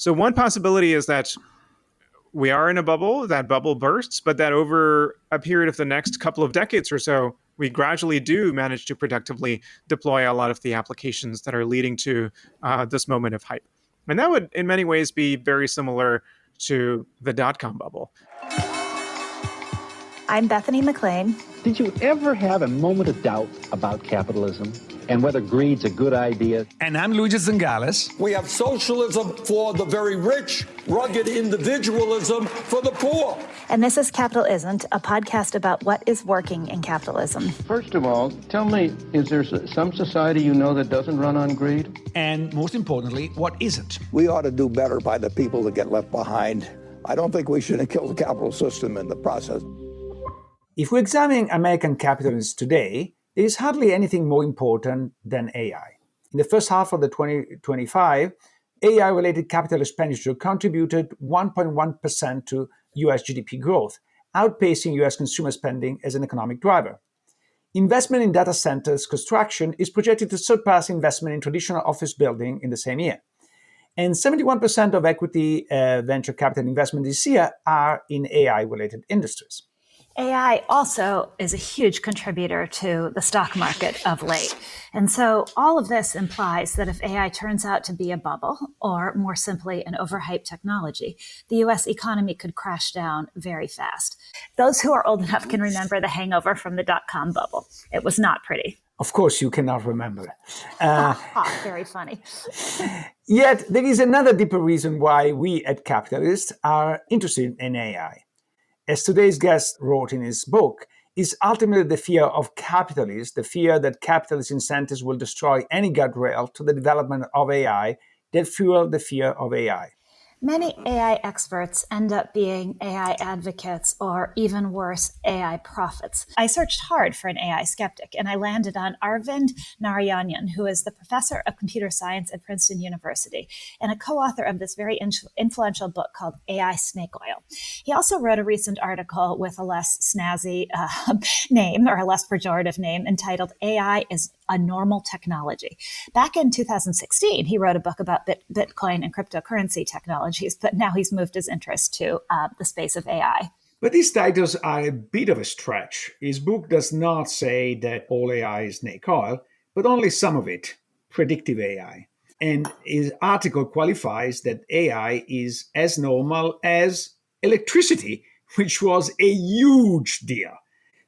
So one possibility is that we are in a bubble, that bubble bursts, but that over a period of the next couple of decades or so, we gradually do manage to productively deploy a lot of the applications that are leading to this moment of hype. And that would, in many ways, be very similar to the dot-com bubble. I'm Bethany McLean. Did you ever have a moment of doubt about capitalism and whether greed's a good idea? And I'm Luigi Zingales. We have socialism for the very rich, rugged individualism for the poor. And this is Capital Isn't, a podcast about what is working in capitalism. First of all, tell me, is there some society you know that doesn't run on greed? And most importantly, what isn't? We ought to do better by the people that get left behind. I don't think we should kill the capital system in the process. If we examine American capitalism today, there is hardly anything more important than AI. In the first half of the 2025, AI-related capital expenditure contributed 1.1% to US GDP growth, outpacing US consumer spending as an economic driver. Investment in data centers construction is projected to surpass investment in traditional office building in the same year. And 71% of equity venture capital investment this year are in AI-related industries. AI also is a huge contributor to the stock market of late. And so all of this implies that if AI turns out to be a bubble, or more simply, an overhyped technology, the US economy could crash down very fast. Those who are old enough can remember the hangover from the dot-com bubble. It was not pretty. Of course, you cannot remember. Very funny. Yet, there is another deeper reason why we at Capitalist are interested in AI. As today's guest wrote in his book, is ultimately the fear of capitalists, the fear that capitalist incentives will destroy any guardrail to the development of AI that fuel the fear of AI. Many AI experts end up being AI advocates or, even worse, AI prophets. I searched hard for an AI skeptic, and I landed on Arvind Narayanan, who is the professor of computer science at Princeton University and a co-author of this very influential book called AI Snake Oil. He also wrote a recent article with a less snazzy name, or a less pejorative name, entitled AI is a Normal Technology. Back in 2016, he wrote a book about Bitcoin and cryptocurrency technologies, but now he's moved his interest to the space of AI. But these titles are a bit of a stretch. His book does not say that all AI is snake oil, but only some of it, predictive AI. And his article qualifies that AI is as normal as electricity, which was a huge deal.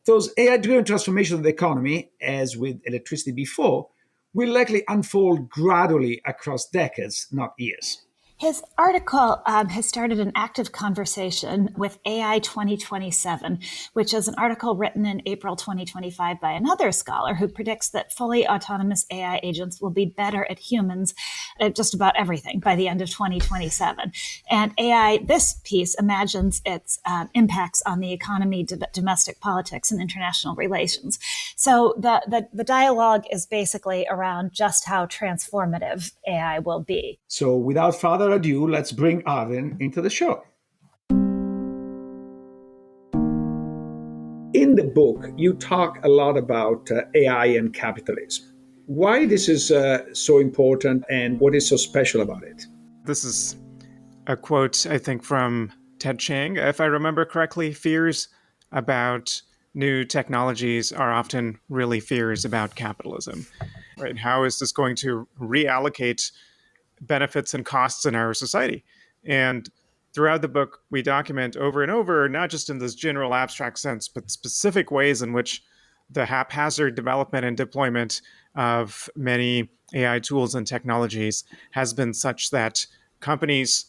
Those AI-driven transformation of the economy, as with electricity before, will likely unfold gradually across decades, not years. His article has started an active conversation with AI 2027, which is an article written in April 2025 by another scholar who predicts that fully autonomous AI agents will be better at humans at just about everything by the end of 2027. And AI, this piece imagines its impacts on the economy, domestic politics, and international relations. So the dialogue is basically around just how transformative AI will be. So without further ado, let's bring Arvind into the show. In the book, you talk a lot about AI and capitalism. Why this is so important and what is so special about it? This is a quote, I think, from Ted Chiang. If I remember correctly, fears about new technologies are often really fears about capitalism. Right? How is this going to reallocate benefits and costs in our society? And throughout the book, we document over and over, not just in this general abstract sense, but specific ways in which the haphazard development and deployment of many AI tools and technologies has been such that companies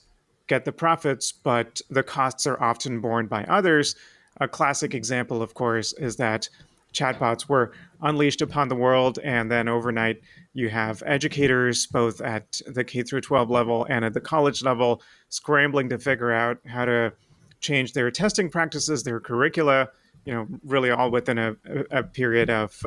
get the profits, but the costs are often borne by others. A classic example, of course, is that chatbots were unleashed upon the world, and then overnight you have educators both at the K through 12 level and at the college level scrambling to figure out how to change their testing practices, their curricula, really all within a period of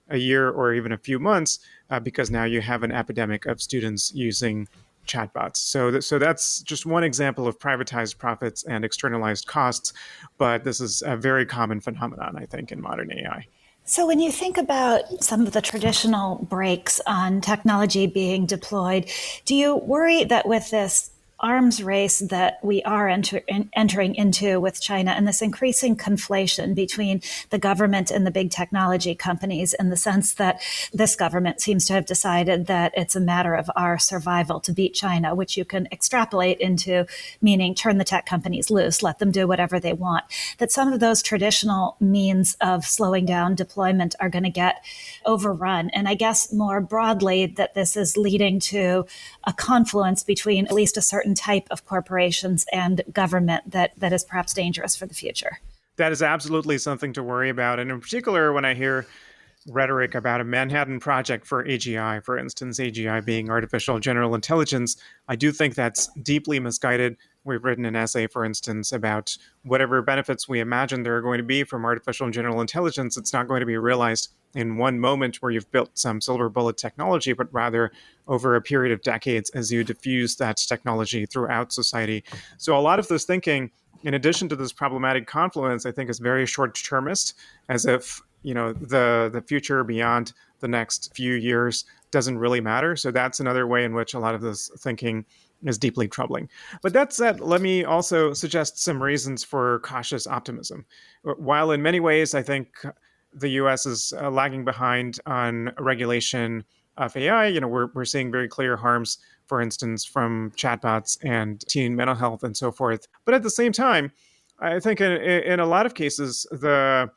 a year or even a few months, because now you have an epidemic of students using chatbots. So that's just one example of privatized profits and externalized costs, but this is a very common phenomenon, I think, in modern AI. So when you think about some of the traditional brakes on technology being deployed, do you worry that with this arms race that we are entering into with China and this increasing conflation between the government and the big technology companies, in the sense that this government seems to have decided that it's a matter of our survival to beat China, which you can extrapolate into meaning turn the tech companies loose, let them do whatever they want, that some of those traditional means of slowing down deployment are going to get overrun. And I guess more broadly, that this is leading to a confluence between at least a certain type of corporations and government that is perhaps dangerous for the future. That is absolutely something to worry about. And in particular, when I hear rhetoric about a Manhattan Project for AGI, for instance, AGI being artificial general intelligence, I do think that's deeply misguided. We've written an essay, for instance, about whatever benefits we imagine there are going to be from artificial general intelligence. It's not going to be realized in one moment where you've built some silver bullet technology, but rather over a period of decades as you diffuse that technology throughout society. So a lot of this thinking, in addition to this problematic confluence, I think is very short-termist, as if the future beyond the next few years doesn't really matter. So that's another way in which a lot of this thinking is deeply troubling. But that said, let me also suggest some reasons for cautious optimism. While in many ways I think the US is lagging behind on regulation of AI, we're seeing very clear harms, for instance, from chatbots and teen mental health and so forth. But at the same time, I think in a lot of cases, the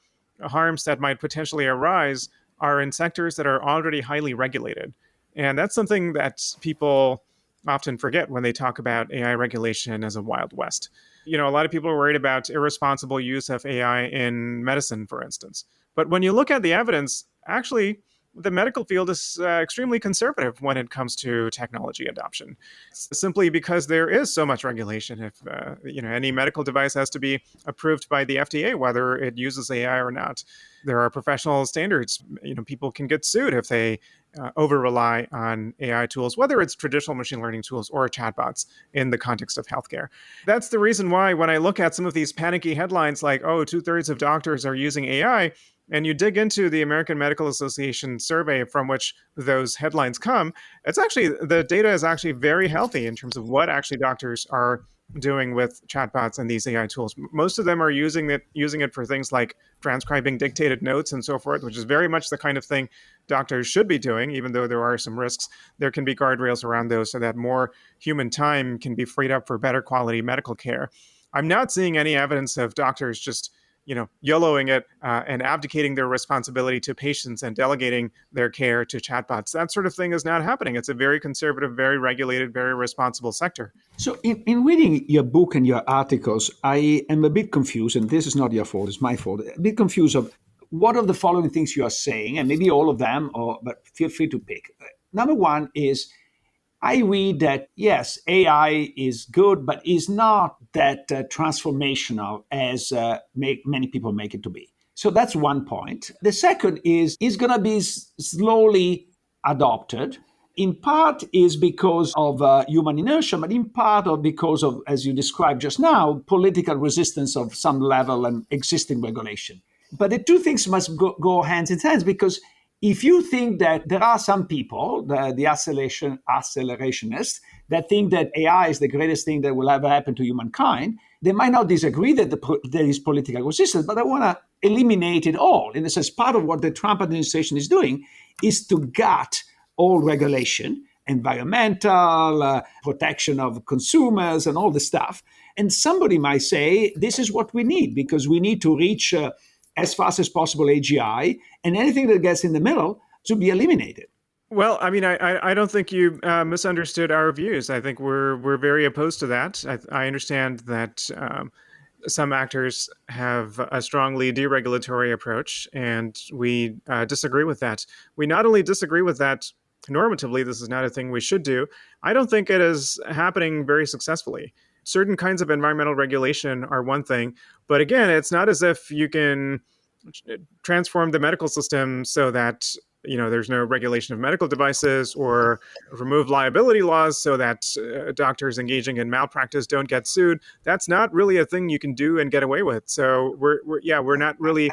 harms that might potentially arise are in sectors that are already highly regulated. And that's something that people often forget when they talk about AI regulation as a Wild West. A lot of people are worried about irresponsible use of AI in medicine, for instance. But when you look at the evidence, actually, the medical field is extremely conservative when it comes to technology adoption, simply because there is so much regulation. If any medical device has to be approved by the FDA, whether it uses AI or not. There are professional standards. People can get sued if they over rely on AI tools, whether it's traditional machine learning tools or chatbots in the context of healthcare. That's the reason why when I look at some of these panicky headlines like, 2/3 of doctors are using AI, and you dig into the American Medical Association survey from which those headlines come, the data is actually very healthy in terms of what actually doctors are doing with chatbots and these AI tools. Most of them are using it for things like transcribing dictated notes and so forth, which is very much the kind of thing doctors should be doing, even though there are some risks. There can be guardrails around those so that more human time can be freed up for better quality medical care. I'm not seeing any evidence of doctors just YOLOing it and abdicating their responsibility to patients and delegating their care to chatbots. That sort of thing is not happening. It's a very conservative, very regulated, very responsible sector. So in reading your book and your articles, I am a bit confused, and this is not your fault, it's my fault, a bit confused of what of the following things you are saying, and maybe all of them, but feel free to pick. Number one is, I read that, yes, AI is good, but is not that transformational as many people make it to be. So that's one point. The second is, it's going to be slowly adopted. In part is because of human inertia, but in part because of, as you described just now, political resistance of some level and existing regulation. But the two things must go hands in hands, because if you think that there are some people, the accelerationists, that think that AI is the greatest thing that will ever happen to humankind, they might not disagree that there is political resistance, but they want to eliminate it all. In a sense, part of what the Trump administration is doing is to gut all regulation, environmental, protection of consumers, and all the stuff. And somebody might say, this is what we need, because we need to reach as fast as possible AGI, and anything that gets in the middle to be eliminated. Well, I mean, I don't think you misunderstood our views. I think we're very opposed to that. I understand that some actors have a strongly deregulatory approach, and we disagree with that. We not only disagree with that normatively, this is not a thing we should do. I don't think it is happening very successfully. Certain kinds of environmental regulation are one thing, but again, it's not as if you can transform the medical system so that there's no regulation of medical devices, or remove liability laws so that doctors engaging in malpractice don't get sued. That's not really a thing you can do and get away with. So we're not really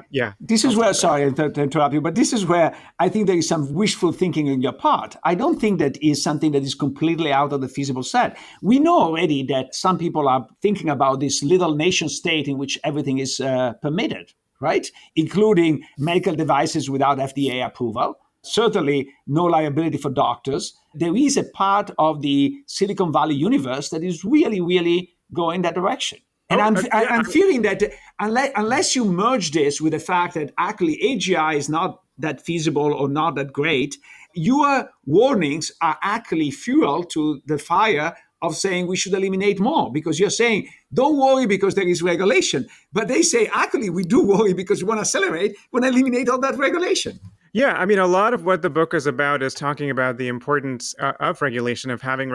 Yeah, This I'll is take where, that. sorry to interrupt you, but this is where I think there is some wishful thinking on your part. I don't think that is something that is completely out of the feasible set. We know already that some people are thinking about this little nation state in which everything is permitted, right? Including medical devices without FDA approval. Certainly, no liability for doctors. There is a part of the Silicon Valley universe that is really, really going that direction. And Oh, yeah. I'm feeling that unless you merge this with the fact that actually AGI is not that feasible or not that great, your warnings are actually fuel to the fire of saying we should eliminate more, because you're saying don't worry because there is regulation, but they say actually we do worry because we want to accelerate, we want to eliminate all that regulation. Yeah, I mean, a lot of what the book is about is talking about the importance of regulation, having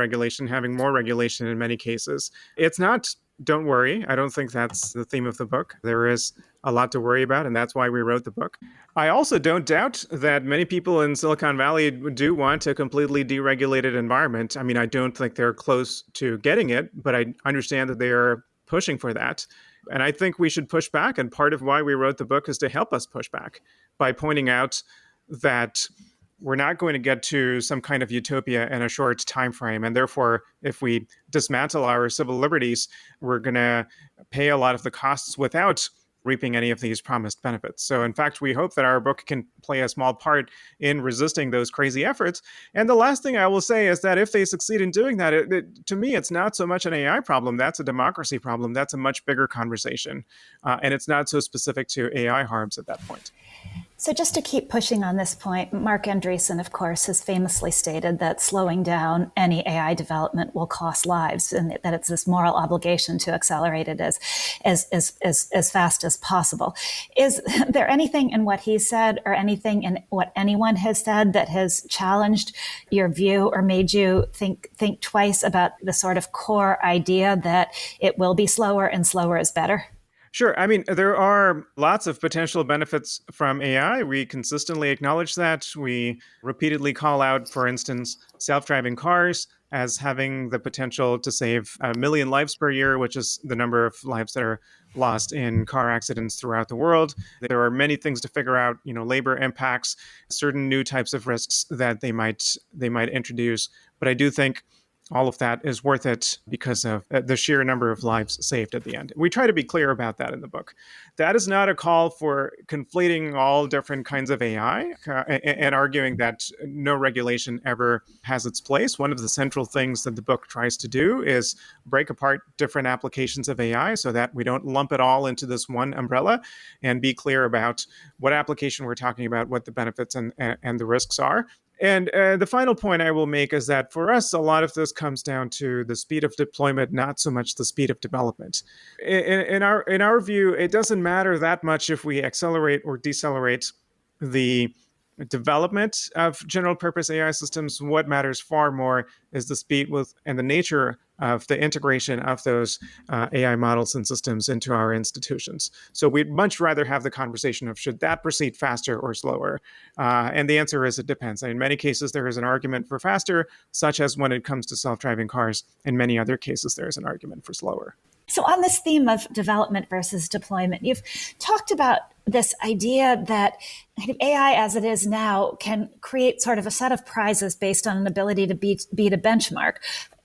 more regulation in many cases. It's not, don't worry. I don't think that's the theme of the book. There is a lot to worry about, and that's why we wrote the book. I also don't doubt that many people in Silicon Valley do want a completely deregulated environment. I mean, I don't think they're close to getting it, but I understand that they are pushing for that. And I think we should push back. And part of why we wrote the book is to help us push back by pointing out that we're not going to get to some kind of utopia in a short time frame, and therefore if we dismantle our civil liberties, we're going to pay a lot of the costs without reaping any of these promised benefits. So in fact, we hope that our book can play a small part in resisting those crazy efforts. And the last thing I will say is that if they succeed in doing that, to me, it's not so much an AI problem. That's a democracy problem. That's a much bigger conversation. And it's not so specific to AI harms at that point. So just to keep pushing on this point, Mark Andreessen, of course, has famously stated that slowing down any AI development will cost lives, and that it's this moral obligation to accelerate it as fast as possible. Is there anything in what he said or anything in what anyone has said that has challenged your view or made you think twice about the sort of core idea that it will be slower and slower is better? Sure. I mean, there are lots of potential benefits from AI. We consistently acknowledge that. We repeatedly call out, for instance, self-driving cars as having the potential to save 1 million lives per year, which is the number of lives that are lost in car accidents throughout the world. There are many things to figure out, labor impacts, certain new types of risks that they might introduce. But I do think all of that is worth it because of the sheer number of lives saved at the end. We try to be clear about that in the book. That is not a call for conflating all different kinds of AI and arguing that no regulation ever has its place. One of the central things that the book tries to do is break apart different applications of AI so that we don't lump it all into this one umbrella, and be clear about what application we're talking about, what the benefits and the risks are. And the final point I will make is that for us, a lot of this comes down to the speed of deployment, not so much the speed of development. In our view, it doesn't matter that much if we accelerate or decelerate the development of general purpose AI systems. What matters far more is the speed with and the nature of the integration of those AI models and systems into our institutions. So we'd much rather have the conversation of should that proceed faster or slower? And the answer is it depends. In many cases, there is an argument for faster, such as when it comes to self-driving cars. In many other cases, there is an argument for slower. So on this theme of development versus deployment, you've talked about this idea that AI as it is now can create sort of a set of prizes based on an ability to beat a benchmark.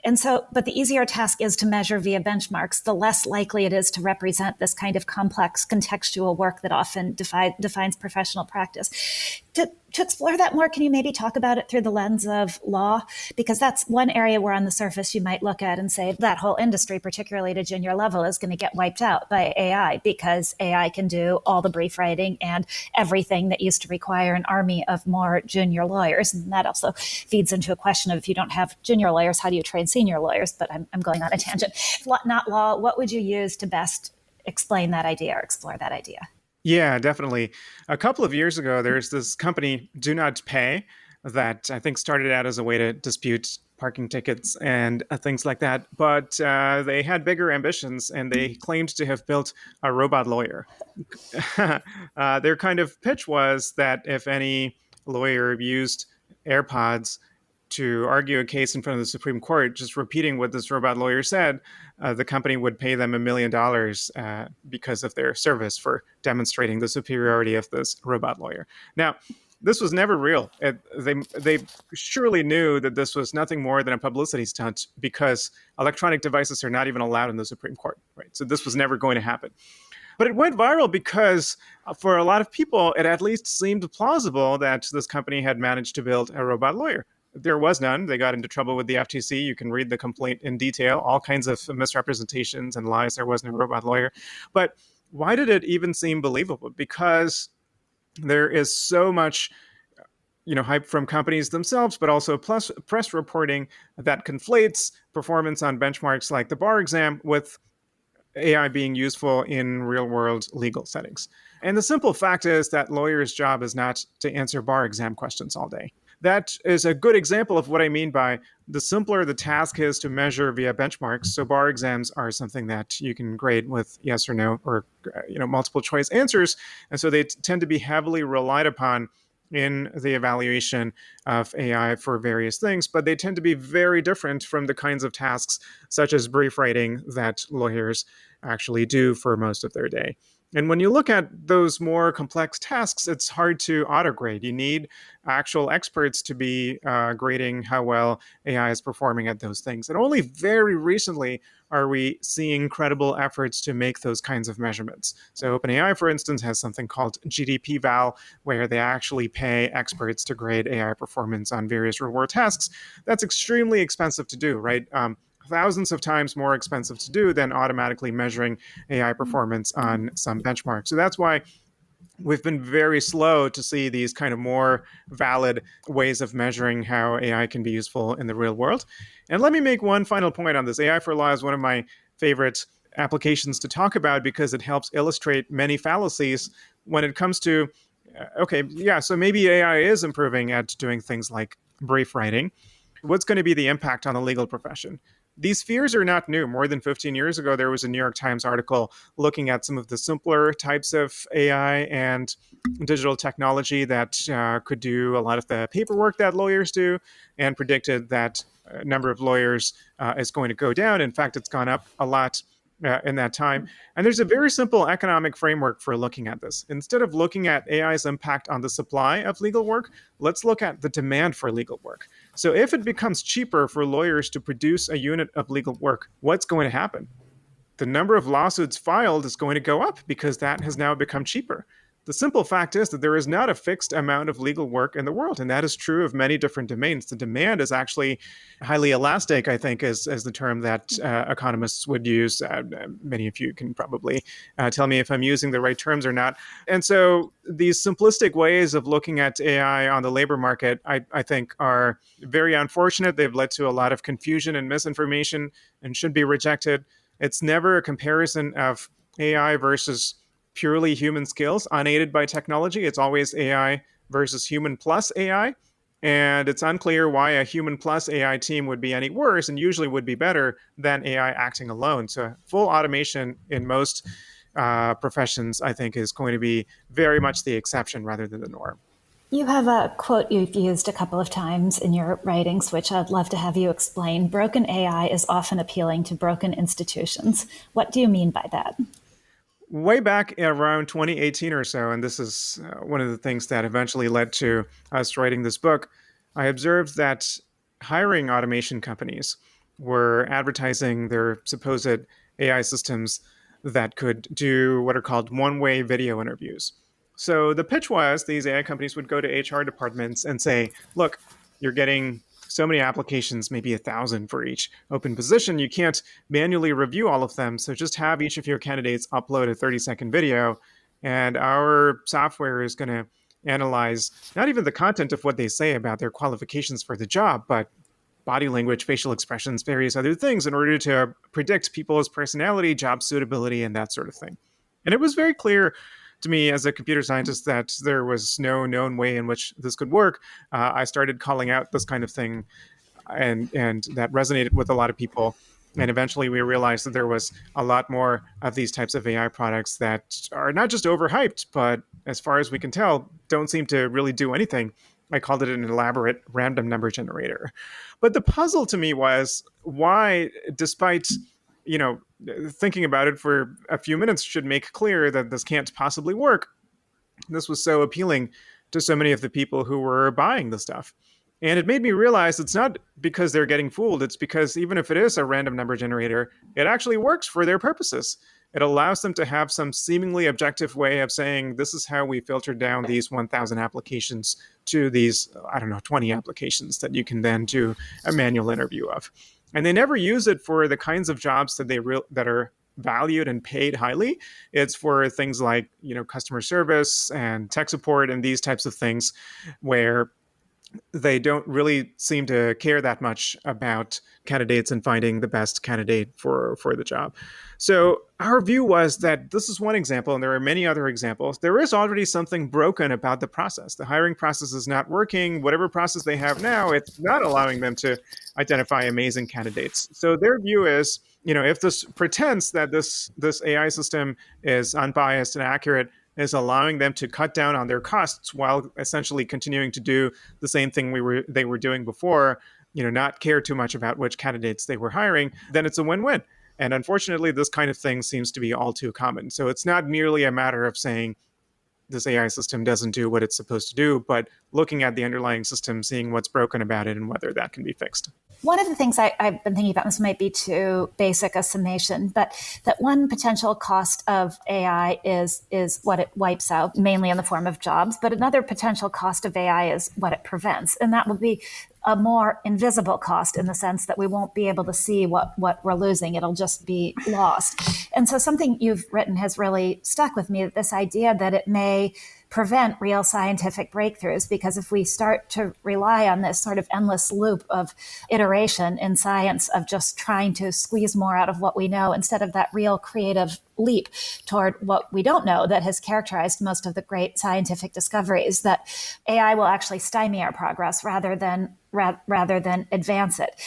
And so, but the easier task is to measure via benchmarks, the less likely it is to represent this kind of complex contextual work that often defines professional practice. To explore that more, can you maybe talk about it through the lens of law? Because that's one area where on the surface you might look at and say that whole industry, particularly at a junior level, is going to get wiped out by AI because AI can do all the brief writing and everything that used to require an army of more junior lawyers. And that also feeds into a question of if you don't have junior lawyers, how do you train senior lawyers? But I'm going on a tangent. Not law, what would you use to best explain that idea or explore that idea? Yeah, definitely. A couple of years ago, there's this company, Do Not Pay, that I think started out as a way to dispute parking tickets and things like that. But they had bigger ambitions, and they claimed to have built a robot lawyer. Their kind of pitch was that if any lawyer used AirPods to argue a case in front of the Supreme Court, just repeating what this robot lawyer said, the company would pay them $1 million because of their service for demonstrating the superiority of this robot lawyer. Now, this was never real. They surely knew that this was nothing more than a publicity stunt because electronic devices are not even allowed in the Supreme Court, right? So this was never going to happen. But it went viral because for a lot of people, it at least seemed plausible that this company had managed to build a robot lawyer. There was none. They got into trouble with the FTC. You can read the complaint in detail, all kinds of misrepresentations and lies. There wasn't a robot lawyer. But why did it even seem believable? Because there is so much hype from companies themselves, but also press reporting that conflates performance on benchmarks like the bar exam with AI being useful in real-world legal settings. And the simple fact is that lawyers' job is not to answer bar exam questions all day. That is a good example of what I mean by the simpler the task is to measure via benchmarks. So bar exams are something that you can grade with yes or no or multiple choice answers. And so they tend to be heavily relied upon in the evaluation of AI for various things, but they tend to be very different from the kinds of tasks such as brief writing that lawyers actually do for most of their day. And when you look at those more complex tasks, it's hard to auto-grade. You need actual experts to be grading how well AI is performing at those things. And only very recently are we seeing credible efforts to make those kinds of measurements. So OpenAI, for instance, has something called GDP-Val, where they actually pay experts to grade AI performance on various reward tasks. That's extremely expensive to do, right? Thousands of times more expensive to do than automatically measuring AI performance on some benchmark. So that's why we've been very slow to see these kind of more valid ways of measuring how AI can be useful in the real world. And let me make one final point on this. AI for Law is one of my favorite applications to talk about because it helps illustrate many fallacies when it comes to, so maybe AI is improving at doing things like brief writing. What's going to be the impact on the legal profession? These fears are not new. More than 15 years ago, there was a New York Times article looking at some of the simpler types of AI and digital technology that could do a lot of the paperwork that lawyers do, and predicted that a number of lawyers is going to go down. In fact, it's gone up a lot in that time. And there's a very simple economic framework for looking at this. Instead of looking at AI's impact on the supply of legal work, let's look at the demand for legal work. So if it becomes cheaper for lawyers to produce a unit of legal work, what's going to happen? The number of lawsuits filed is going to go up because that has now become cheaper. The simple fact is that there is not a fixed amount of legal work in the world, and that is true of many different domains. The demand is actually highly elastic, I think, is the term that economists would use. Many of you can probably tell me if I'm using the right terms or not. And so these simplistic ways of looking at AI on the labor market, I think, are very unfortunate. They've led to a lot of confusion and misinformation and should be rejected. It's never a comparison of AI versus purely human skills unaided by technology. It's always AI versus human plus AI. And it's unclear why a human plus AI team would be any worse and usually would be better than AI acting alone. So full automation in most professions, I think, is going to be very much the exception rather than the norm. You have a quote you've used a couple of times in your writings, which I'd love to have you explain. Broken AI is often appealing to broken institutions. What do you mean by that? Way back around 2018 or so, and this is one of the things that eventually led to us writing this book, I observed that hiring automation companies were advertising their supposed AI systems that could do what are called one-way video interviews. So the pitch was these AI companies would go to HR departments and say, look, you're getting so many applications, maybe 1,000 for each open position. You can't manually review all of them. So just have each of your candidates upload a 30-second video, and our software is going to analyze not even the content of what they say about their qualifications for the job, but body language, facial expressions, various other things in order to predict people's personality, job suitability, and that sort of thing. And it was very clear to me as a computer scientist that there was no known way in which this could work. I started calling out this kind of thing, and that resonated with a lot of people. And eventually we realized that there was a lot more of these types of AI products that are not just overhyped, but as far as we can tell, don't seem to really do anything I called it an elaborate random number generator. But the puzzle to me was why, despite, you know, thinking about it for a few minutes should make clear that this can't possibly work. This was so appealing to so many of the people who were buying the stuff. And it made me realize it's not because they're getting fooled. It's because even if it is a random number generator, it actually works for their purposes. It allows them to have some seemingly objective way of saying, this is how we filtered down these 1,000 applications to these, I don't know, 20 applications that you can then do a manual interview of. And they never use it for the kinds of jobs that that are valued and paid highly. It's for things like, you know, customer service and tech support and these types of things where they don't really seem to care that much about candidates and finding the best candidate for the job. So our view was that this is one example, and there are many other examples. There is already something broken about the process. The hiring process is not working. Whatever process they have now, it's not allowing them to identify amazing candidates. So their view is, you know, if this pretends that this AI system is unbiased and accurate, is allowing them to cut down on their costs while essentially continuing to do the same thing they were doing before, you know, not care too much about which candidates they were hiring, then it's a win-win. And unfortunately, this kind of thing seems to be all too common. So it's not merely a matter of saying this AI system doesn't do what it's supposed to do, but looking at the underlying system, seeing what's broken about it and whether that can be fixed. One of the things I've been thinking about, this might be too basic a summation, but that one potential cost of AI is what it wipes out, mainly in the form of jobs. But another potential cost of AI is what it prevents. And that will be a more invisible cost in the sense that we won't be able to see what we're losing. It'll just be lost. And so something you've written has really stuck with me, this idea that it may prevent real scientific breakthroughs, because if we start to rely on this sort of endless loop of iteration in science of just trying to squeeze more out of what we know instead of that real creative leap toward what we don't know that has characterized most of the great scientific discoveries, that AI will actually stymie our progress rather than advance it.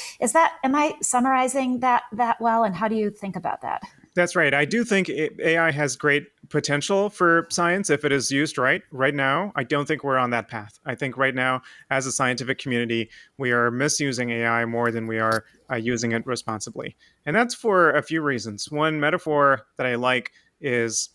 Am I summarizing that well? And how do you think about that? That's right. I do think AI has great potential for science if it is used right. Right now, I don't think we're on that path. I think right now, as a scientific community, we are misusing AI more than we are using it responsibly. And that's for a few reasons. One metaphor that I like is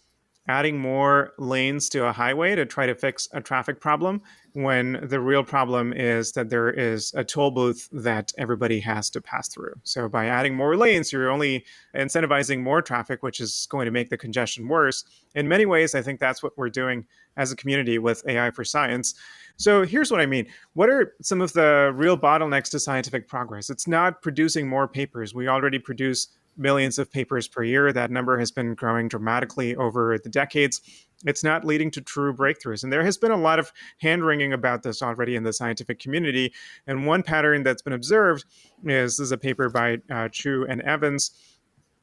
adding more lanes to a highway to try to fix a traffic problem when the real problem is that there is a toll booth that everybody has to pass through. So by adding more lanes, you're only incentivizing more traffic, which is going to make the congestion worse. In many ways, I think that's what we're doing as a community with AI for science. So here's what I mean. What are some of the real bottlenecks to scientific progress? It's not producing more papers. We already produce millions of papers per year. That number has been growing dramatically over the decades. It's not leading to true breakthroughs. And there has been a lot of hand-wringing about this already in the scientific community. And one pattern that's been observed is, this is a paper by Chu and Evans,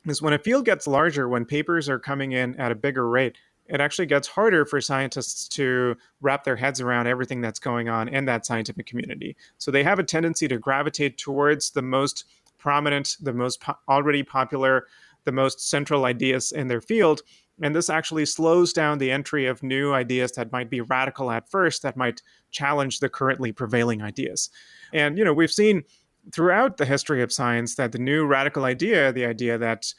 is when a field gets larger, when papers are coming in at a bigger rate, it actually gets harder for scientists to wrap their heads around everything that's going on in that scientific community. So they have a tendency to gravitate towards the most prominent, the most already popular, the most central ideas in their field. And this actually slows down the entry of new ideas that might be radical at first, that might challenge the currently prevailing ideas. And, you know, we've seen throughout the history of science that the new radical idea, the idea that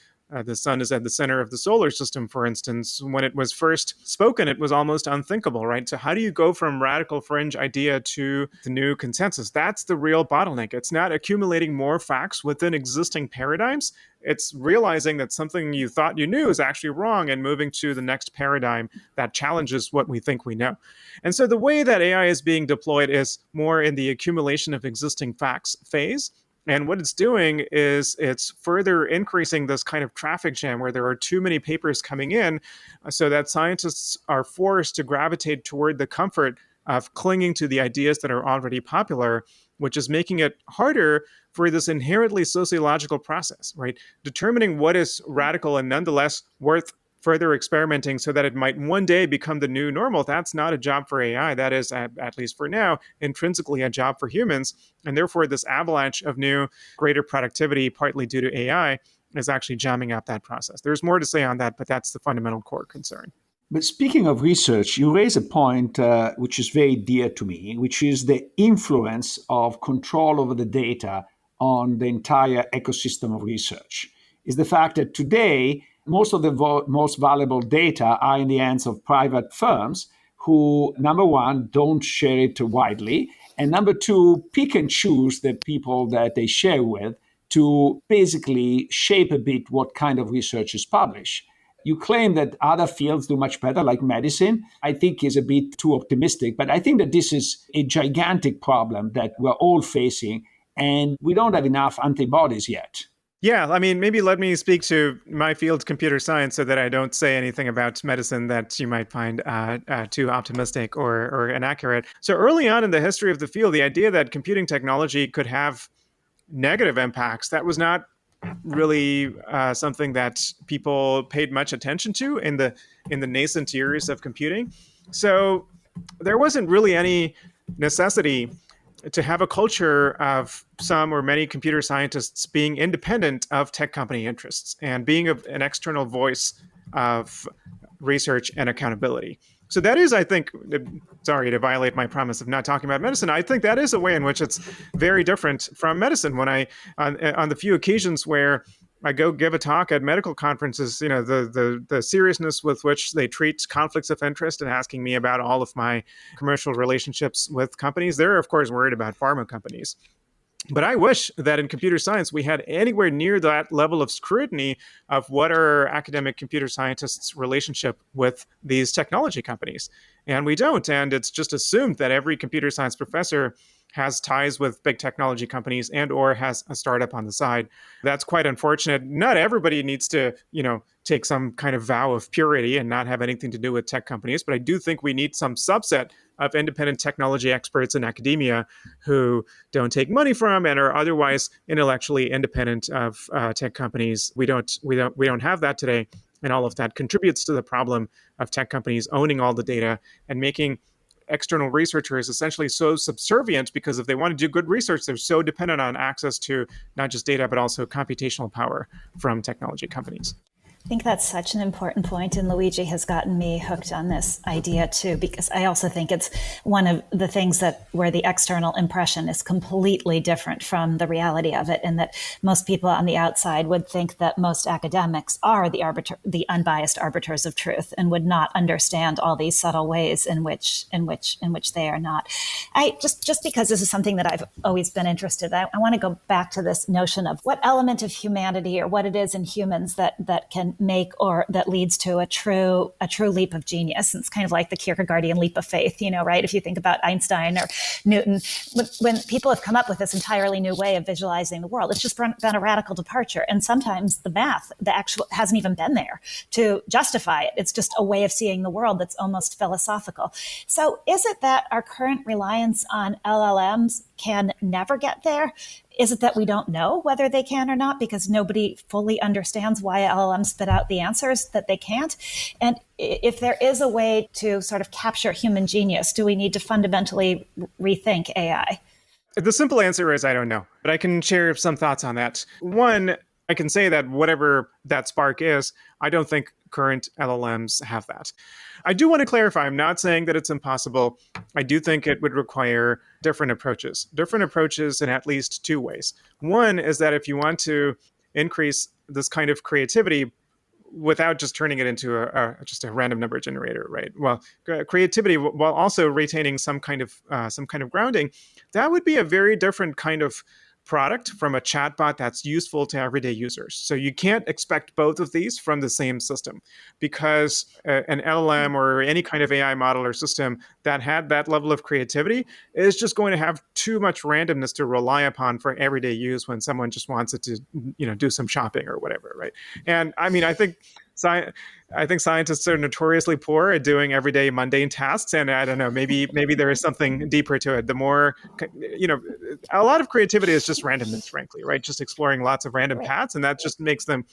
the sun is at the center of the solar system, for instance, when it was first spoken, it was almost unthinkable, right? So how do you go from radical fringe idea to the new consensus? That's the real bottleneck. It's not accumulating more facts within existing paradigms. It's realizing that something you thought you knew is actually wrong and moving to the next paradigm that challenges what we think we know. And so the way that AI is being deployed is more in the accumulation of existing facts phase. And what it's doing is it's further increasing this kind of traffic jam where there are too many papers coming in, so that scientists are forced to gravitate toward the comfort of clinging to the ideas that are already popular, which is making it harder for this inherently sociological process, right? Determining what is radical and nonetheless worth further experimenting so that it might one day become the new normal. That's not a job for AI. That is, at least for now, intrinsically a job for humans. And therefore, this avalanche of new, greater productivity, partly due to AI, is actually jamming up that process. There's more to say on that, but that's the fundamental core concern. But speaking of research, you raise a point which is very dear to me, which is the influence of control over the data on the entire ecosystem of research. Is the fact that today, most of the most valuable data are in the hands of private firms who, number one, don't share it widely, and number two, pick and choose the people that they share with to basically shape a bit what kind of research is published. You claim that other fields do much better, like medicine. I think is a bit too optimistic, but I think that this is a gigantic problem that we're all facing, and we don't have enough antibodies yet. Yeah, I mean, maybe let me speak to my field, computer science, so that I don't say anything about medicine that you might find too optimistic or inaccurate. So early on in the history of the field, the idea that computing technology could have negative impacts, that was not really something that people paid much attention to in the nascent years of computing. So there wasn't really any necessity to have a culture of some or many computer scientists being independent of tech company interests and being an external voice of research and accountability. So that is, I think, sorry to violate my promise of not talking about medicine, I think that is a way in which it's very different from medicine. When on the few occasions where I go give a talk at medical conferences, the seriousness with which they treat conflicts of interest and asking me about all of my commercial relationships with companies, they're of course worried about pharma companies. But I wish that in computer science we had anywhere near that level of scrutiny of what are academic computer scientists' relationship with these technology companies. And we don't. And it's just assumed that every computer science professor has ties with big technology companies and or has a startup on the side. That's quite unfortunate. Not everybody needs to, take some kind of vow of purity and not have anything to do with tech companies. But I do think we need some subset of independent technology experts in academia who don't take money from and are otherwise intellectually independent of tech companies. We don't have that today. And all of that contributes to the problem of tech companies owning all the data and making external researchers essentially so subservient, because if they want to do good research, they're so dependent on access to not just data, but also computational power from technology companies. I think that's such an important point, and Luigi has gotten me hooked on this idea too, because I also think it's one of the things where the external impression is completely different from the reality of it, and that most people on the outside would think that most academics are the unbiased arbiters of truth, and would not understand all these subtle ways in which they are not. I just because this is something that I've always been interested in, I want to go back to this notion of what element of humanity or what it is in humans that can make or that leads to a true leap of genius. And it's kind of like the Kierkegaardian leap of faith, right? If you think about Einstein or Newton, when people have come up with this entirely new way of visualizing the world, it's just been a radical departure. And sometimes the math, the actual, hasn't even been there to justify it. It's just a way of seeing the world that's almost philosophical. So is it that our current reliance on LLMs can never get there? Is it that we don't know whether they can or not because nobody fully understands why LLMs spit out the answers that they can't? And if there is a way to sort of capture human genius, do we need to fundamentally rethink AI? The simple answer is I don't know, but I can share some thoughts on that. One, I can say that whatever that spark is, I don't think current LLMs have that. I do want to clarify, I'm not saying that it's impossible. I do think it would require different approaches in at least two ways. One is that if you want to increase this kind of creativity without just turning it into just a random number generator, right? Well, creativity while also retaining some kind of grounding, that would be a very different kind of product from a chatbot that's useful to everyday users. So you can't expect both of these from the same system, because an LLM or any kind of AI model or system that had that level of creativity is just going to have too much randomness to rely upon for everyday use when someone just wants it to, do some shopping or whatever, right? And I mean, I think scientists are notoriously poor at doing everyday mundane tasks, and I don't know, maybe there is something deeper to it. The more, a lot of creativity is just randomness, frankly, right? Just exploring lots of random paths, and that just makes them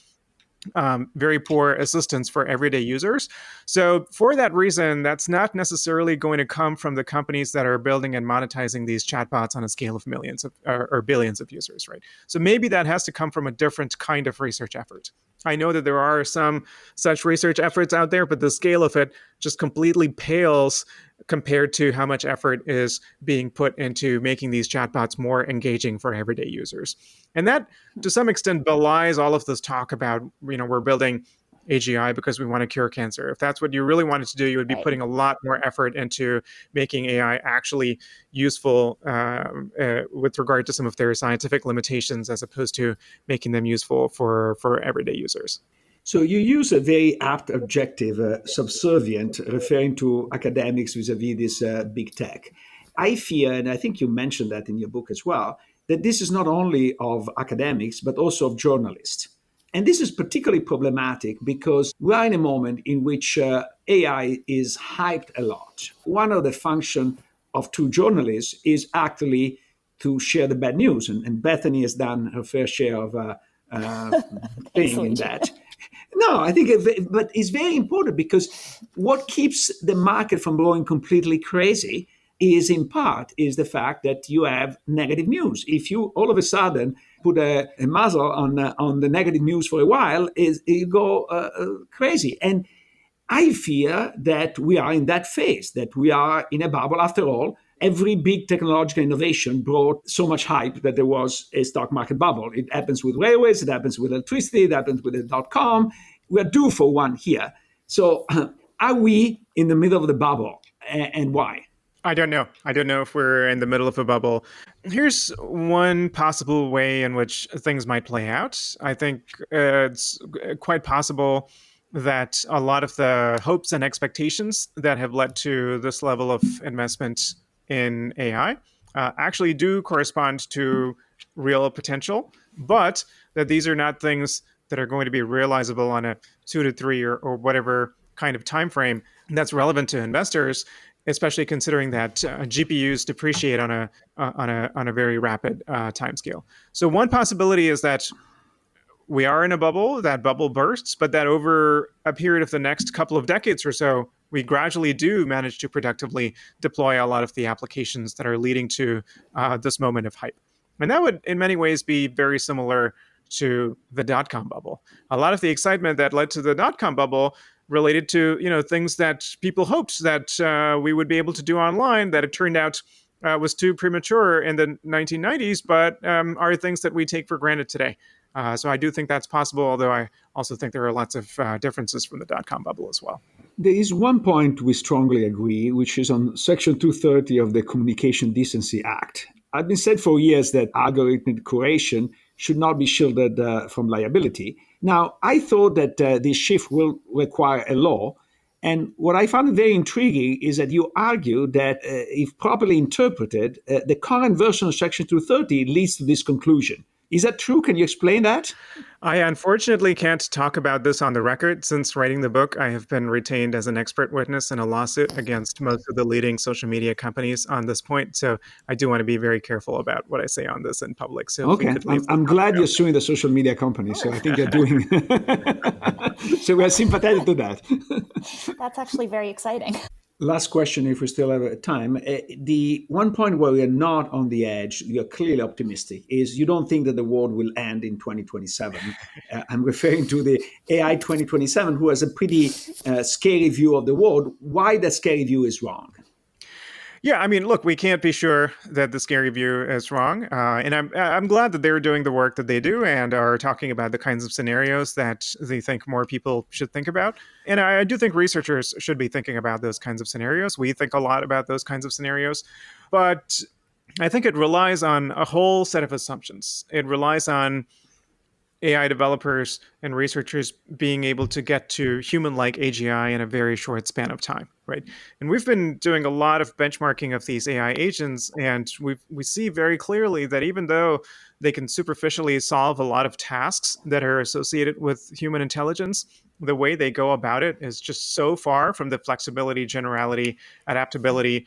very poor assistants for everyday users. So for that reason, that's not necessarily going to come from the companies that are building and monetizing these chatbots on a scale of millions or billions of users, right? So maybe that has to come from a different kind of research effort. I know that there are some such research efforts out there, but the scale of it just completely pales compared to how much effort is being put into making these chatbots more engaging for everyday users. And that, to some extent, belies all of this talk about, we're building AGI because we want to cure cancer. If that's what you really wanted to do, you would be putting a lot more effort into making AI actually useful with regard to some of their scientific limitations, as opposed to making them useful for everyday users. So you use a very apt adjective, subservient, referring to academics vis-a-vis this big tech. I fear, and I think you mentioned that in your book as well, that this is not only of academics, but also of journalists. And this is particularly problematic because we are in a moment in which AI is hyped a lot. One of the functions of true journalists is actually to share the bad news. And Bethany has done her fair share of thing in that. No, I think, but it's very important because what keeps the market from going completely crazy is in part is the fact that you have negative news. If you all of a sudden put a muzzle on the negative news for a while, you go crazy. And I fear that we are in that phase, that we are in a bubble. After all, every big technological innovation brought so much hype that there was a stock market bubble. It happens with railways, it happens with electricity, it happens with the dot-com. We're due for one here. So are we in the middle of the bubble, and why? I don't know. I don't know if we're in the middle of a bubble. Here's one possible way in which things might play out. I think it's quite possible that a lot of the hopes and expectations that have led to this level of investment in AI actually do correspond to real potential, but that these are not things that are going to be realizable on a 2 to 3 or whatever kind of time frame that's relevant to investors, especially considering that GPUs depreciate on a very rapid time scale. So one possibility is that we are in a bubble, that bubble bursts, but that over a period of the next couple of decades or so, we gradually do manage to productively deploy a lot of the applications that are leading to this moment of hype. And that would, in many ways, be very similar to the dot-com bubble. A lot of the excitement that led to the dot-com bubble related to things that people hoped that we would be able to do online, that it turned out was too premature in the 1990s, but are things that we take for granted today. So I do think that's possible, although I also think there are lots of differences from the dot-com bubble as well. There is one point we strongly agree, which is on Section 230 of the Communication Decency Act. I've been said for years that algorithmic curation should not be shielded from liability. Now, I thought that this shift will require a law. And what I found very intriguing is that you argue that if properly interpreted, the current version of Section 230 leads to this conclusion. Is that true? Can you explain that? I unfortunately can't talk about this on the record. Since writing the book, I have been retained as an expert witness in a lawsuit against most of the leading social media companies on this point. So I do want to be very careful about what I say on this in public. So okay, I'm glad you're suing the social media companies. So I think you're doing. So we're sympathetic to that. That's actually very exciting. Last question, if we still have time. The one point where we are not on the edge, you're clearly optimistic, is you don't think that the world will end in 2027. I'm referring to the AI 2027, who has a pretty scary view of the world. Why that scary view is wrong? Yeah, I mean, look, we can't be sure that the scary view is wrong. And I'm glad that they're doing the work that they do and are talking about the kinds of scenarios that they think more people should think about. And I do think researchers should be thinking about those kinds of scenarios. We think a lot about those kinds of scenarios. But I think it relies on a whole set of assumptions. It relies on AI developers and researchers being able to get to human-like AGI in a very short span of time, right? And we've been doing a lot of benchmarking of these AI agents, and we see very clearly that even though they can superficially solve a lot of tasks that are associated with human intelligence, the way they go about it is just so far from the flexibility, generality, adaptability,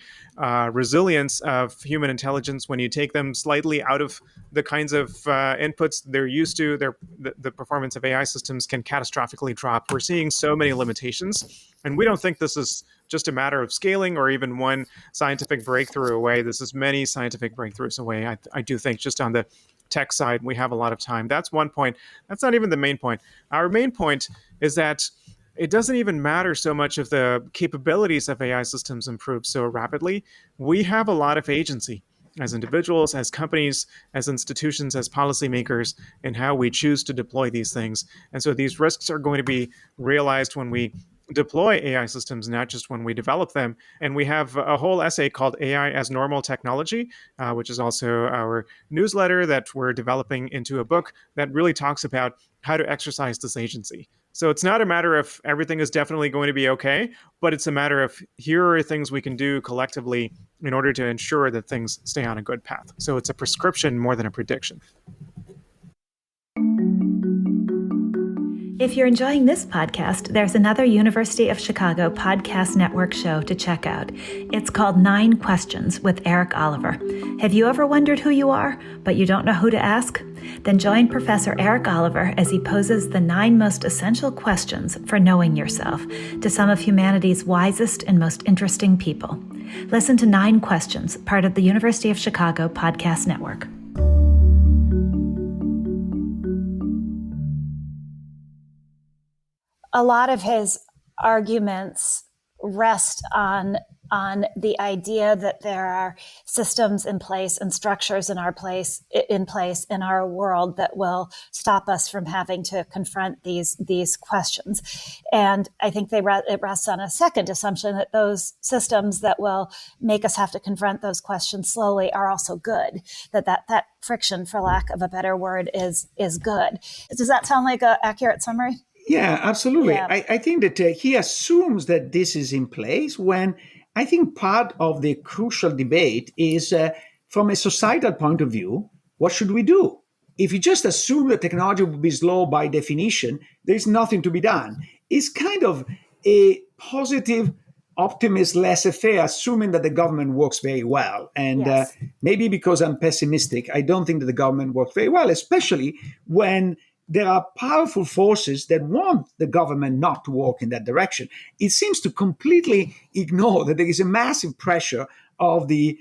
resilience of human intelligence. When you take them slightly out of the kinds of inputs they're used to, the performance of AI systems can catastrophically drop. We're seeing so many limitations, and we don't think this is just a matter of scaling or even one scientific breakthrough away. This is many scientific breakthroughs away. I do think just on the tech side, we have a lot of time. That's one point. That's not even the main point. Our main point is that it doesn't even matter so much if the capabilities of AI systems improve so rapidly. We have a lot of agency as individuals, as companies, as institutions, as policymakers, in how we choose to deploy these things. And so these risks are going to be realized when we deploy AI systems, not just when we develop them. And we have a whole essay called AI as Normal Technology, which is also our newsletter that we're developing into a book that really talks about how to exercise this agency. So it's not a matter of everything is definitely going to be okay, but it's a matter of here are things we can do collectively in order to ensure that things stay on a good path. So it's a prescription more than a prediction. If you're enjoying this podcast, there's another University of Chicago Podcast Network show to check out. It's called 9 Questions with Eric Oliver. Have you ever wondered who you are, but you don't know who to ask? Then join Professor Eric Oliver as he poses the 9 most essential questions for knowing yourself to some of humanity's wisest and most interesting people. Listen to 9 Questions, part of the University of Chicago Podcast Network. A lot of his arguments rest on the idea that there are systems in place and structures in place in our world that will stop us from having to confront these questions. And I think it rests on a second assumption that those systems that will make us have to confront those questions slowly are also good. That friction, for lack of a better word, is good. Does that sound like an accurate summary? Yeah, absolutely. Yeah. I think that he assumes that this is in place when I think part of the crucial debate is from a societal point of view, what should we do? If you just assume that technology will be slow by definition, there's nothing to be done. It's kind of a positive, optimist laissez-faire, assuming that the government works very well. And Yes. Maybe because I'm pessimistic, I don't think that the government works very well, especially when there are powerful forces that want the government not to work in that direction. It seems to completely ignore that there is a massive pressure of the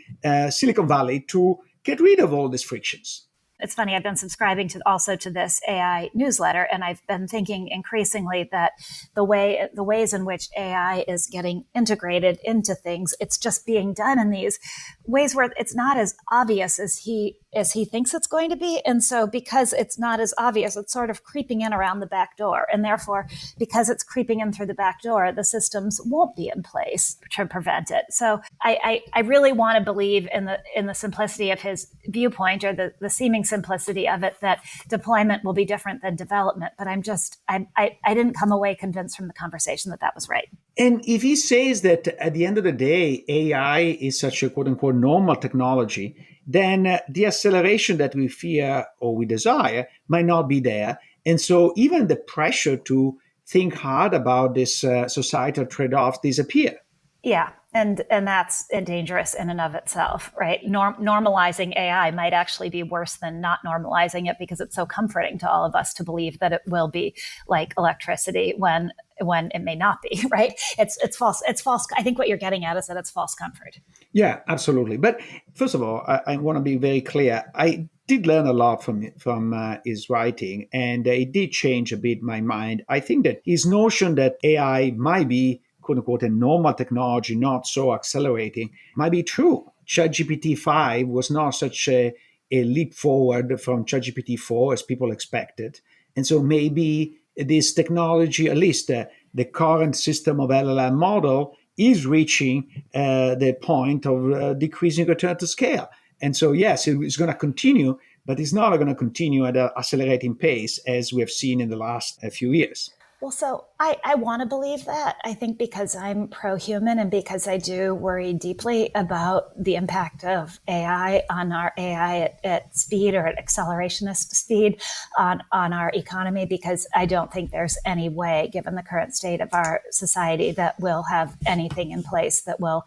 Silicon Valley to get rid of all these frictions. It's funny, I've been subscribing to this AI newsletter, and I've been thinking increasingly that the ways in which AI is getting integrated into things, it's just being done in these ways where it's not as obvious as he thinks it's going to be. And so because it's not as obvious, it's sort of creeping in around the back door. And therefore, because it's creeping in through the back door, the systems won't be in place to prevent it. So I really want to believe in the simplicity of his viewpoint, or the seeming simplicity of it, that deployment will be different than development. But I didn't come away convinced from the conversation that was right. And if he says that at the end of the day, AI is such a quote unquote normal technology, then the acceleration that we fear or we desire might not be there. And so even the pressure to think hard about this societal trade-offs disappear. Yeah. And that's dangerous in and of itself, right? Normalizing AI might actually be worse than not normalizing it, because it's so comforting to all of us to believe that it will be like electricity when it may not be, right? It's false. It's false. I think what you're getting at is that it's false comfort. Yeah, absolutely. But first of all, I want to be very clear. I did learn a lot from his writing, and it did change a bit my mind. I think that his notion that AI might be quote unquote a normal technology, not so accelerating, might be true. ChatGPT 5 was not such a leap forward from ChatGPT 4 as people expected. And so maybe this technology, at least the current system of LLM model, is reaching the point of decreasing return to scale. And so, yes, it's going to continue, but it's not going to continue at an accelerating pace as we have seen in the last few years. Well, so I want to believe that. I think because I'm pro-human, and because I do worry deeply about the impact of AI on our AI at speed, or at accelerationist speed on our economy, because I don't think there's any way, given the current state of our society, that we'll have anything in place that will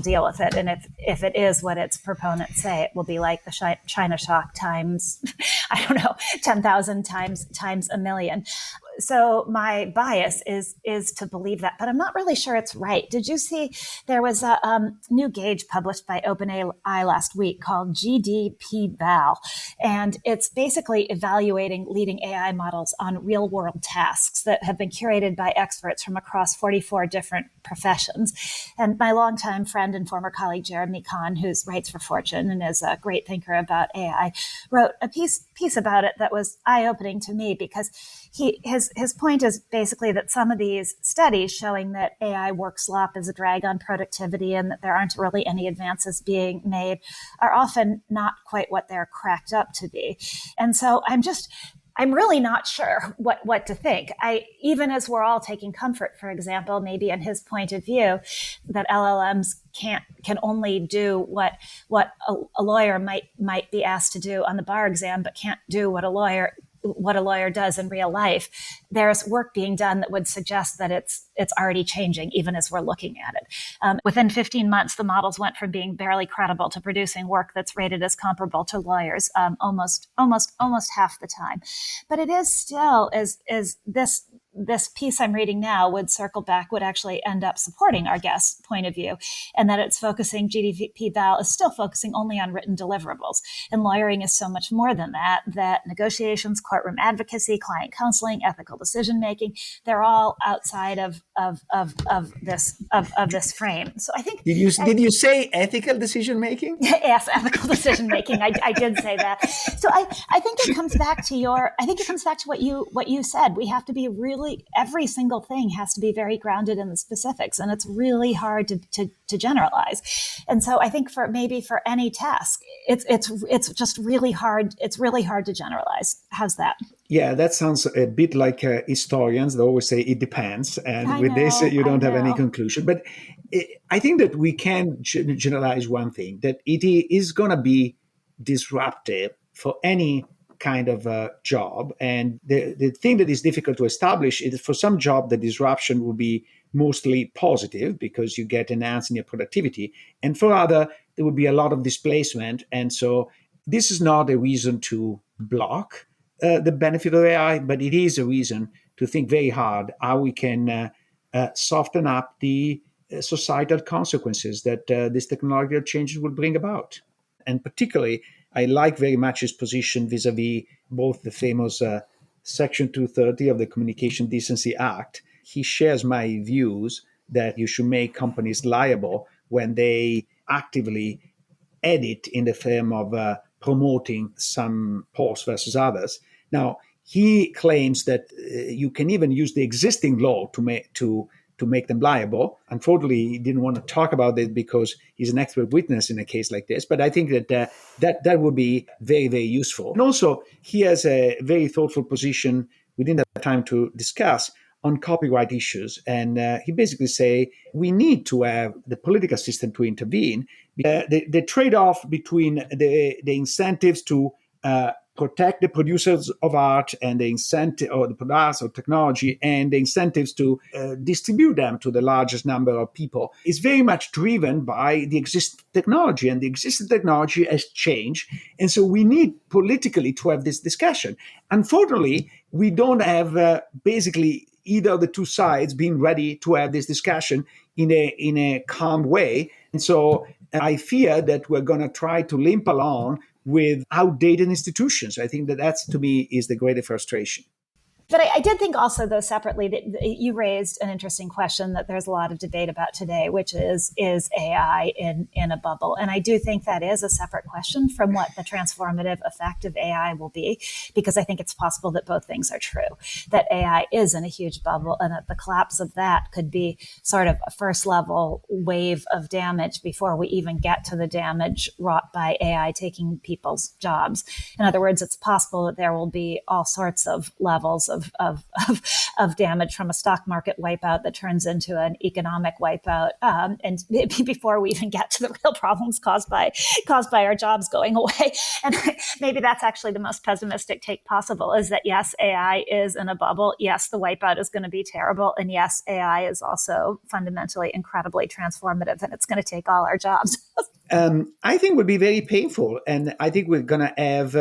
deal with it. And if it is what its proponents say, it will be like the China shock times, I don't know, 10,000 times a million. So my bias is to believe that, but I'm not really sure it's right. Did you see there was a new gauge published by OpenAI last week called GDP-Val, and it's basically evaluating leading AI models on real-world tasks that have been curated by experts from across 44 different professions. And my longtime friend and former colleague Jeremy Kahn, who writes for Fortune and is a great thinker about AI, wrote a piece about it that was eye-opening to me, because his point is basically that some of these studies showing that AI work slop is a drag on productivity and that there aren't really any advances being made are often not quite what they're cracked up to be. And so I'm really not sure what to think. Even as we're all taking comfort, for example, maybe in his point of view, that LLMs can only do what a lawyer might be asked to do on the bar exam, but can't do what a lawyer does in real life. There's work being done that would suggest that it's already changing, even as we're looking at it. Within 15 months, the models went from being barely credible to producing work that's rated as comparable to lawyers almost half the time. But it is still is this piece I'm reading now would actually end up supporting our guest's point of view, and that it's focusing, GDP-Val is still focusing only on written deliverables. And lawyering is so much more than that negotiations, courtroom advocacy, client counseling, ethical decision-making, they're all outside of this frame. So I think... Did you say ethical decision-making? Yes, ethical decision-making. I did say that. So I think it comes back to what you said. We have to be really, every single thing has to be very grounded in the specifics, and it's really hard to generalize. And so I think for any task, it's just really hard. It's really hard to generalize. How's that? Yeah, that sounds a bit like historians. They always say it depends, and with this you don't have any conclusion. But I think that we can generalize one thing, that it is going to be disruptive for any kind of job. And the thing that is difficult to establish is for some job, the disruption will be mostly positive because you get enhanced in your productivity. And for other, there will be a lot of displacement. And so this is not a reason to block the benefit of AI, but it is a reason to think very hard how we can soften up the societal consequences that these technological changes will bring about. And particularly, I like very much his position vis-a-vis both the famous Section 230 of the Communication Decency Act. He shares my views that you should make companies liable when they actively edit in the form of promoting some posts versus others. Now, he claims that you can even use the existing law to make them liable. Unfortunately, he didn't want to talk about it because he's an expert witness in a case like this. But I think that would be very, very useful. And also, he has a very thoughtful position we didn't have time to discuss on copyright issues. And he basically say we need to have the political system to intervene. The trade-off between the incentives to protect the producers of art and the incentive or the producers of technology and the incentives to distribute them to the largest number of people is very much driven by the existing technology, and the existing technology has changed. And so we need politically to have this discussion. Unfortunately, we don't have basically either of the two sides being ready to have this discussion in a calm way. And so I fear that we're going to try to limp along with outdated institutions. I think that's, to me, is the greatest frustration. But I did think also, though, separately, that you raised an interesting question that there's a lot of debate about today, which is AI in a bubble? And I do think that is a separate question from what the transformative effect of AI will be, because I think it's possible that both things are true, that AI is in a huge bubble and that the collapse of that could be sort of a first level wave of damage before we even get to the damage wrought by AI taking people's jobs. In other words, it's possible that there will be all sorts of levels of damage, from a stock market wipeout that turns into an economic wipeout, and before we even get to the real problems caused by our jobs going away. And maybe that's actually the most pessimistic take possible, is that yes, AI is in a bubble. Yes, the wipeout is going to be terrible. And yes, AI is also fundamentally incredibly transformative, and it's going to take all our jobs. I think would be very painful. And I think we're going to have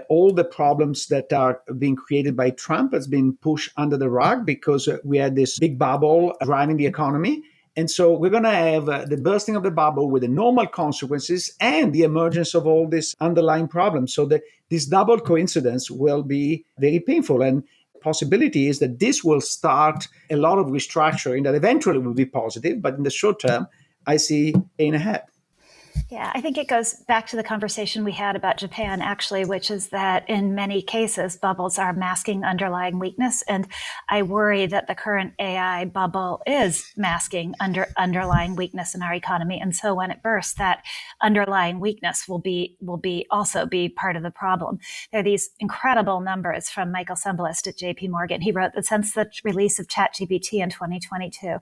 all the problems that are being created by Trump has been pushed under the rug because we had this big bubble driving the economy. And so we're going to have the bursting of the bubble with the normal consequences and the emergence of all these underlying problems. So that this double coincidence will be very painful. And possibility is that this will start a lot of restructuring that eventually will be positive. But in the short term, I see pain ahead. Yeah, I think it goes back to the conversation we had about Japan, actually, which is that in many cases, bubbles are masking underlying weakness. And I worry that the current AI bubble is masking underlying weakness in our economy. And so when it bursts, that underlying weakness will also be part of the problem. There are these incredible numbers from Michael Sembalist at JP Morgan. He wrote that since the release of ChatGPT in 2022,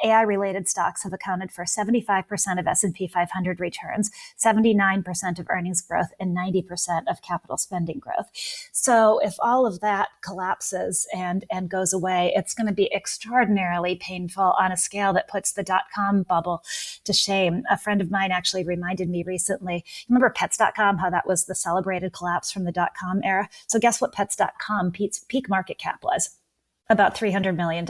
AI-related stocks have accounted for 75% of S&P 500 returns, 79% of earnings growth, and 90% of capital spending growth. So if all of that collapses and goes away, it's going to be extraordinarily painful on a scale that puts the dot-com bubble to shame. A friend of mine actually reminded me recently, remember Pets.com, how that was the celebrated collapse from the dot-com era? So guess what Pets.com peak market cap was? About $300 million.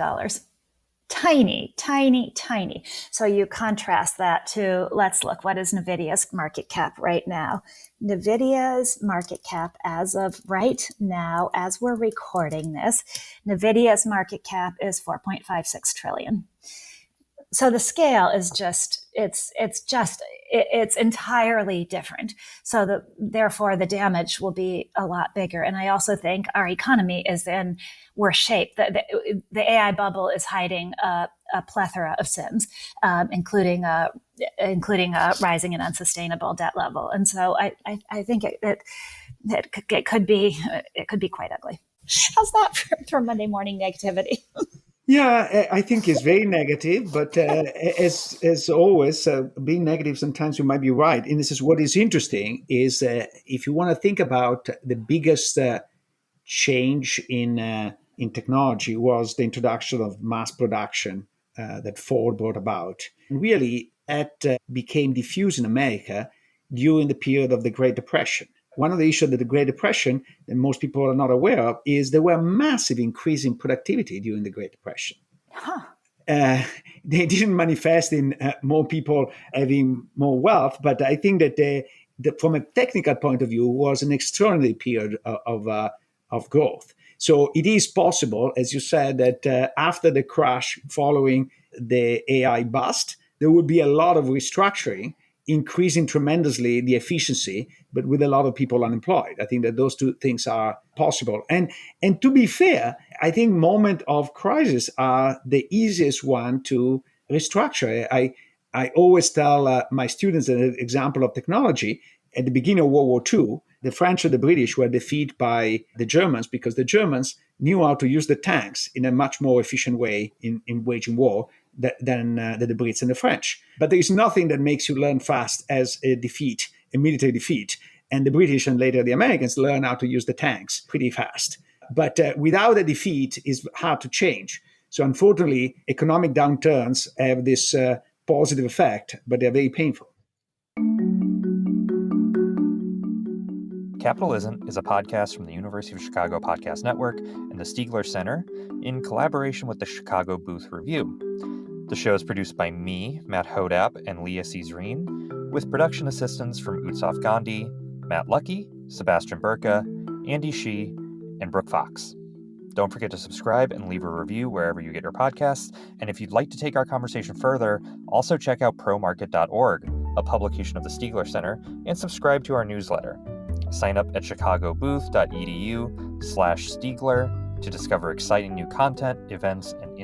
Tiny, tiny, tiny. So you contrast that to, let's look, what is NVIDIA's market cap right now? NVIDIA's market cap as of right now, as we're recording this, NVIDIA's market cap is 4.56 trillion. So the scale is just, it's entirely different. So therefore the damage will be a lot bigger. And I also think our economy is in worse shape. The AI bubble is hiding a plethora of sins, including a rising and unsustainable debt level. And so I think it could be quite ugly. How's that for Monday morning negativity? Yeah, I think it's very negative, but as always, being negative, sometimes you might be right. And this is what is interesting is if you want to think about the biggest change in technology was the introduction of mass production that Ford brought about. And really, that became diffused in America during the period of the Great Depression. One of the issues of the Great Depression that most people are not aware of is there were massive increase in productivity during the Great Depression. They didn't manifest in more people having more wealth, but I think that from a technical point of view, was an extraordinary period of growth. So it is possible, as you said, that after the crash following the AI bust, there would be a lot of restructuring, increasing tremendously the efficiency, but with a lot of people unemployed. I think that those two things are possible. And to be fair, I think moments of crisis are the easiest one to restructure. I always tell my students an example of technology. At the beginning of World War II, the French and the British were defeated by the Germans because the Germans knew how to use the tanks in a much more efficient way in waging war than the Brits and the French. But there is nothing that makes you learn fast as a military defeat. And the British and later the Americans learn how to use the tanks pretty fast. But without a defeat, it's hard to change. So unfortunately, economic downturns have this positive effect, but they're very painful. Capitalism is a podcast from the University of Chicago Podcast Network and the Stiegler Center in collaboration with the Chicago Booth Review. The show is produced by me, Matt Hodap, and Leah Cesarine, with production assistance from Utsav Gandhi, Matt Lucky, Sebastian Burka, Andy Shee, and Brooke Fox. Don't forget to subscribe and leave a review wherever you get your podcasts. And if you'd like to take our conversation further, also check out promarket.org, a publication of the Stiegler Center, and subscribe to our newsletter. Sign up at chicagobooth.edu/Stiegler to discover exciting new content, events, and